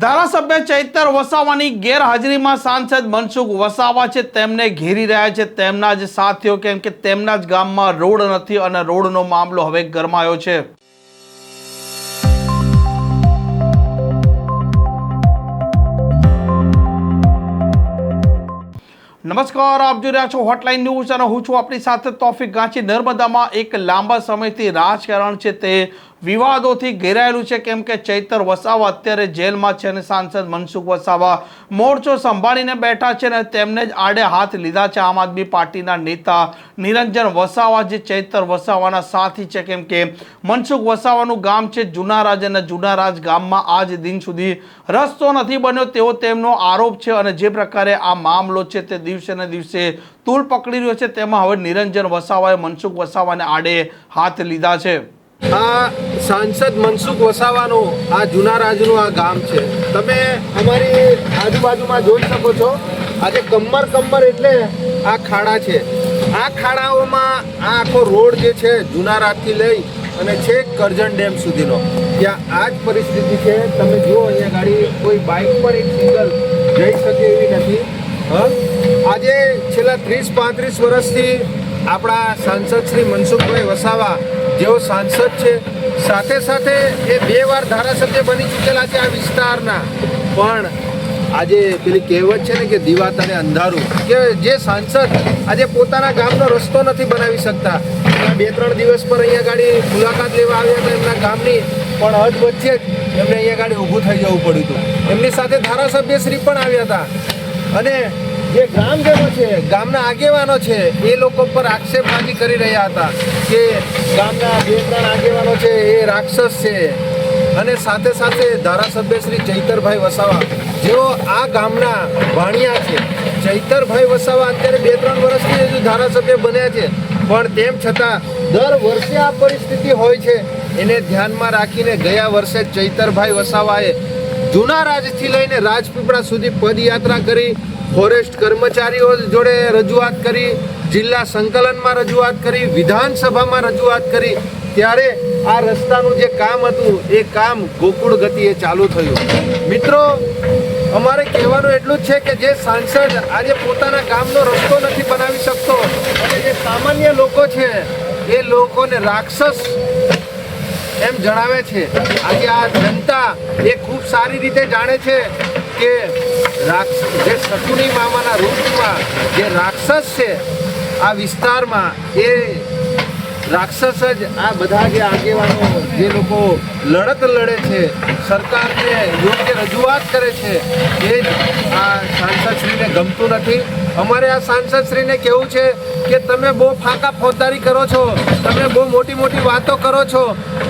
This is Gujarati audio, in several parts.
ધારાસભ્ય ચૈતર વસાવાની ગેરહાજરીમાં સાંસદ મનસુખ વસાવા છે તેમને ઘેરી રહ્યા છે તેમના જ સાથીઓ, કેમ કે તેમના જ ગામમાં રોડ નથી અને રોડનો મામલો હવે ગરમાયો છે। નમસ્કાર, આપ જોઈ રહ્યા છો હોટલાઇન ન્યૂઝ અને હું છું આપણી સાથે તોફિક ગાંચી। નર્મદામાં એક લાંબા સમયથી રાજકારણ છે તે વિવાદોથી ઘેરાયેલું છે, કેમ કે ચૈતર વસાવા અત્યારે જેલમાં છે અને સાંસદ મનસુખ વસાવા મોરચો સંભાળીને બેઠા છે અને તેમને જ આડે હાથ લીધા છે આમ આદમી પાર્ટીના નેતા નિરંજન વસાવા, જે ચૈતર વસાવાના સાથી છે, કેમ કે મનસુખ વસાવાનું ગામ છે જુનારાજ અને જુનારાજ ગામમાં આજ દિન સુધી રસ્તો નથી બન્યો તેવો તેમનો આરોપ છે। અને જે પ્રકારે આ મામલો છે તે દિવસે ને દિવસે તૂલ પકડી રહ્યો છે, તેમાં હવે નિરંજન વસાવાએ મનસુખ વસાવાને આડે હાથ લીધા છે। આ સાંસદ મનસુખ વસાવાનું આ જુનારાજનું આ ગામ છે, તમે અમારી આજુબાજુમાં જોઈ શકો છો। આજે કમર એટલે આ ખાડા છે, આ ખાડાઓમાં આ આખો રોડ જે છે જુનારાજથી લઈ અને છેક કરજણ ડેમ સુધીનો ત્યાં આ જ પરિસ્થિતિ છે। તમે જુઓ અહીંયા ગાડી કોઈ બાઇક પર એક સિંગલ જઈ શકે એવી નથી। આજે છેલ્લા 30-35 વર્ષથી આપણા સાંસદ શ્રી મનસુખભાઈ વસાવા જેઓ સાંસદ છે, સાથે સાથે એ 2 વાર ધારાસભ્ય બની ચૂકેલા છે આ વિસ્તારના, પણ આજે પેલી કહેવત છે ને કે દીવાત અને અંધારું, કે જે સાંસદ આજે પોતાના ગામનો રસ્તો નથી બનાવી શકતા। 2-3 દિવસ પર અહીંયા ગાડી મુલાકાત લેવા આવ્યા હતા એમના ગામની, પણ હદ વચ્ચે જ એમને અહીંયા ગાડી ઊભું થઈ જવું પડ્યું હતું। એમની સાથે ધારાસભ્યશ્રી પણ આવ્યા હતા અને જે ગ્રામજનો છે, ગામના આગેવાનો છે, એ લોકો પર આક્ષેપબાજી કરી રહ્યા હતા કે ગામના 2-3 આગેવાનો છે એ રાક્ષસ છે। અને સાથે સાથે ધારાસભ્ય શ્રી ચૈતરભાઈ વસાવા જેઓ આ ગામના વાણિયા છે, ચૈતરભાઈ વસાવા અત્યારે 2-3 વર્ષથી હજુ ધારાસભ્ય બન્યા છે, પણ તેમ છતાં દર વર્ષે આ પરિસ્થિતિ હોય છે। એને ધ્યાનમાં રાખીને ગયા વર્ષે ચૈતરભાઈ વસાવાએ જુનારાજથી લઈને રાજપીપળા સુધી પદયાત્રા કરી, ફોરેસ્ટ કર્મચારીઓ જોડે રજૂઆત કરી, જિલ્લા સંકલનમાં રજૂઆત કરી, વિધાનસભામાં રજૂઆત કરી, ત્યારે આ રસ્તાનું જે કામ હતું એ કામ ગોકુળ ગતિએ ચાલુ થયું। મિત્રો, અમારે કહેવાનું એટલું જ છે કે જે સાંસદ આજે પોતાના ગામનો રસ્તો નથી બનાવી શકતો અને જે સામાન્ય લોકો છે એ લોકોને રાક્ષસ એમ જણાવે છે, આજે આ જનતા એ ખૂબ સારી રીતે જાણે છે કે જે શકુની મામાના રૂપમાં જે રાક્ષસ છે આ વિસ્તારમાં, એ રાક્ષસ જ આ બધા જે આગેવાનો જે લોકો લડત લડે છે, સરકારને યોગ્ય રજૂઆત કરે છે, એ જ આ સાંસદશ્રીને ગમતું નથી। અમારે આ સાંસદશ્રીને કહેવું છે કે તમે બહુ ફાંકા ફોજદારી કરો છો, તમે બહુ મોટી વાતો કરો છો,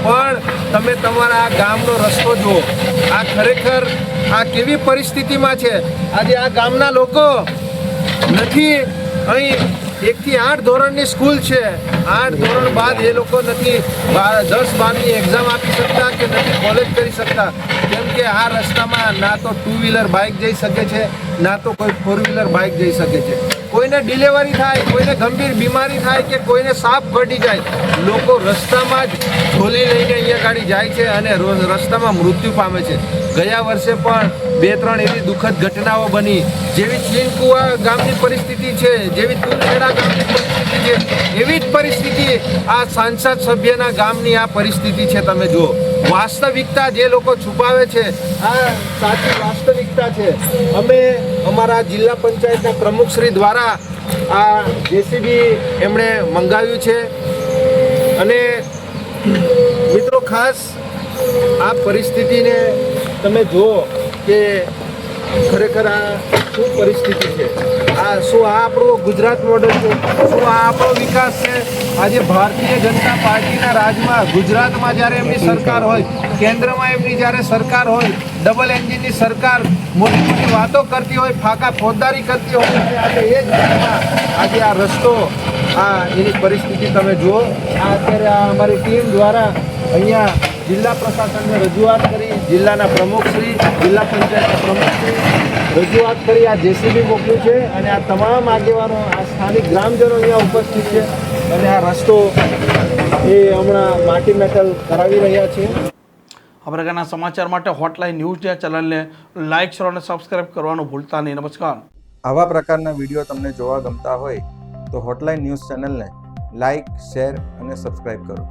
પણ તમે તમારા આ ગામનો રસ્તો જુઓ। આ ખરેખર આ કેવી પરિસ્થિતિમાં છે। આજે આ ગામના લોકો નથી, અહીં 1 થી 8 ધોરણની સ્કૂલ છે, 8 ધોરણ બાદ એ લોકો નથી 10-12ની એક્ઝામ આપી શકતા કે નથી કોલેજ કરી શકતા, કેમ કે આ રસ્તામાં ના તો 2 વ્હીલર બાઇક જઈ શકે છે, ના તો કોઈ 4 વ્હીલર બાઇક જઈ શકે છે। કોઈને ડિલિવરી થાય, કોઈને ગંભીર બીમારી થાય કે કોઈને સાપ કરડી જાય, લોકો રસ્તામાં જ ઝોલી લઈને અહીંયા ગાડી જાય છે અને રસ્તામાં મૃત્યુ પામે છે। ગયા વર્ષે પણ 2-3 એવી દુઃખદ ઘટનાઓ બની, જેવી ચીનકુવા ગામની પરિસ્થિતિ છે, જેવી તુલખેડા ગામની પરિસ્થિતિ છે, એવી જ પરિસ્થિતિ આ સાંસદ સભ્યના ગામની આ પરિસ્થિતિ છે। તમે જુઓ, વાસ્તવિકતા જે લોકો છુપાવે છે આ સાચી વાસ્તવિકતા છે। અમે અમારા જિલ્લા પંચાયતના પ્રમુખશ્રી દ્વારા આ જેસીબી એમણે મંગાવ્યું છે અને મિત્રો ખાસ આ પરિસ્થિતિને તમે જુઓ કે ખરેખર આ શું પરિસ્થિતિ છે, શું આ આપણું ગુજરાત મોડેલ છે, શું આ આપણો વિકાસ છે। આજે ભારતીય જનતા પાર્ટીના રાજમાં ગુજરાતમાં જ્યારે એમની સરકાર હોય, કેન્દ્રમાં એમની જ્યારે સરકાર હોય, ડબલ એન્જિનની સરકાર મોટી વાતો કરતી હોય, ફાંકા ફોજદારી કરતી હોય, આજે એ જ આજે આ રસ્તો એની પરિસ્થિતિ તમે જુઓ। આ અત્યારે અમારી ટીમ દ્વારા અહીંયા જિલ્લા પ્રશાસનને રજૂઆત કરી, જિલ્લાના પ્રમુખશ્રી, જિલ્લા પંચાયતના પ્રમુખશ્રી રજૂઆત કરી, આ જેસીબી મોકલ્યું છે અને આ તમામ આગેવાનો, આ સ્થાનિક ગ્રામજનો અહીંયા ઉપસ્થિત છે અને આ રસ્તો એ હમણાં માટી મેટલ કરાવી રહ્યા છે। આ પ્રકારના સમાચાર માટે હોટલાઇન ન્યૂઝ ચેનલને લાઇક શેર અને સબસ્ક્રાઇબ કરવાનું ભૂલતા નહીં. નમસ્કાર. આવા પ્રકારના વિડીયો તમને જોવા ગમતા હોય તો હોટલાઇન ન્યૂઝ ચેનલને લાઇક, શેર અને સબસ્ક્રાઇબ કરો.